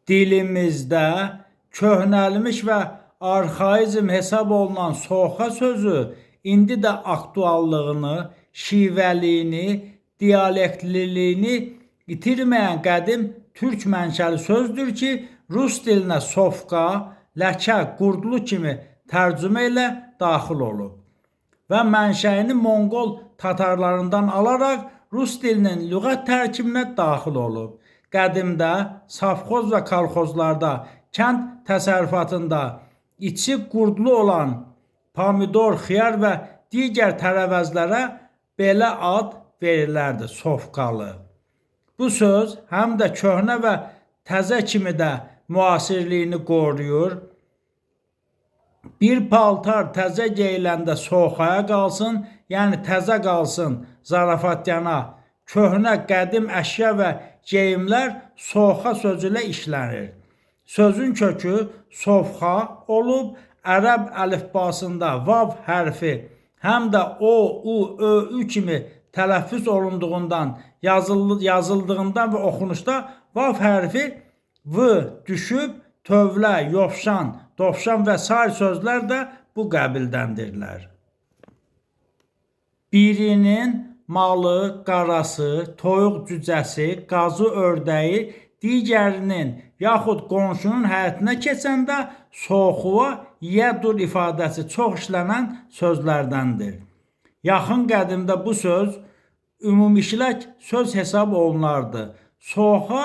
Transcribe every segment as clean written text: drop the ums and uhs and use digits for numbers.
dilimizdə köhnəlmiş və arxaizm hesab olunan soxa sözü indi də aktuallığını, şivəliyini, dialektliliyini itirməyən qədim türk mənşəli sözdür ki, rus dilinə sofqa, ləkə, qurdlu kimi tərcümə ilə daxil olub və mənşəyini Monqol tatarlarından alaraq rus dilinin lüğət tərkibinə daxil olub. Qədimdə safxoz və kolxozlarda, kənd təsərrüfatında içi qurdlu olan pomidor, xiyar və digər tərəvəzlərə belə ad verilərdi, sofqalı. Bu söz həm də köhnə və təzə kimi də müasirliyini qoruyur. Bir paltar təzə geyiləndə soxaya qalsın, yəni təzə qalsın zarafatyana, köhnə qədim əşya və geyimlər soxa sözü ilə işlənir. Sözün kökü sofxa olub, ərəb əlifbasında vav hərfi həm də o, u, ö, ü kimi tələffüz olunduğundan, yazıldığından və oxunuşda vav hərfi v düşüb, tövlə, yovşan, dovşan və sair sözlər də bu qəbildəndirlər. Birinin malı, qarası, toyuq cücəsi, qazı ördəyi, digərinin yaxud qonşunun həyətinə keçəndə soxuva yedur ifadəsi çox işlənən sözlərdəndir. Yaxın qədimdə bu söz ümumişlək söz hesab olunardı. Soxa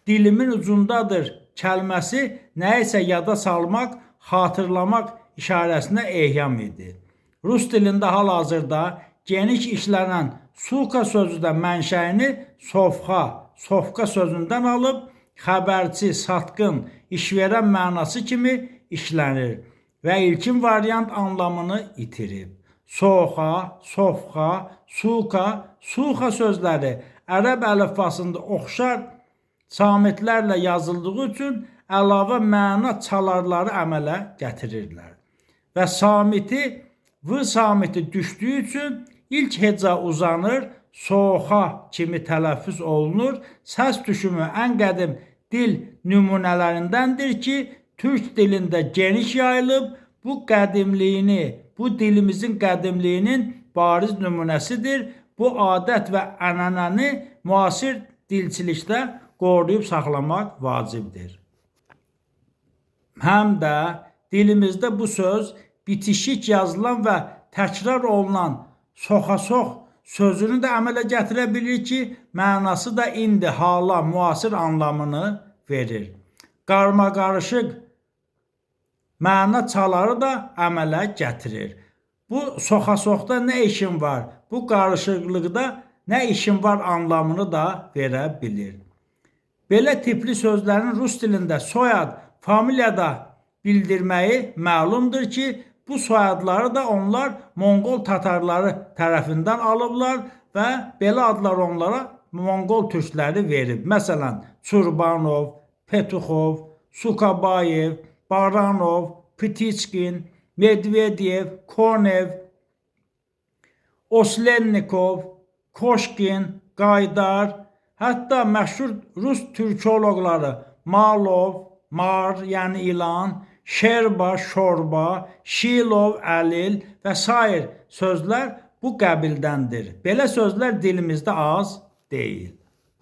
dilimin ucundadır kəlməsi nəyisə yada salmaq, xatırlamaq işarəsinə ehyam idi. Rus dilində hal-hazırda geniş işlənən suka sözü də mənşəyini sofqa sözündən alıb, xəbərçi, satqın, işverən mənası kimi işlənir və ilkin variant anlamını itirib. Soxa, sofxa, suka, suxa sözləri ərəb əlifbasında oxşar samitlərlə yazıldığı üçün əlavə məna çalarları əmələ gətirirlər. Və samiti, v samiti düşdüyü üçün ilk heca uzanır, soxa kimi tələffüz olunur. Səs düşümü ən qədim dil nümunələrindəndir ki, türk dilində geniş yayılıb, bu qədimliyini, bu dilimizin qədimliyinin bariz nümunəsidir. Bu adət və ənənəni müasir dilçilikdə qoruyub saxlamaq vacibdir. Həm də dilimizdə bu söz bitişik yazılan və təkrar olunan soxa-sox sözünü də əmələ gətirə bilir ki, mənası da indi hala müasir anlamını verir. Qarma-qarışıq məna çaları da əmələ gətirir. Bu soxa-soxda nə işin var, bu qarışıqlıqda nə işin var anlamını da verə bilir. Belə tipli sözlərin rus dilində soyad, familiyada bildirməyi məlumdur ki, bu soyadları da onlar Monqol tatarları tərəfindən alıblar və belə adlar onlara Monqol türkləri verib. Məsələn, Çurbanov, Petuxov, Sukabayev, Baranov, Pitiçkin, Medvedev, Konev, Oslennikov, Koşkin, Qaydar, hətta məşhur rus türkoloqları Malov, Mar, yəni ilan, Şerba, şorba, Şilov, əlil və s. sözlər bu qəbildəndir. Belə sözlər dilimizdə az deyil.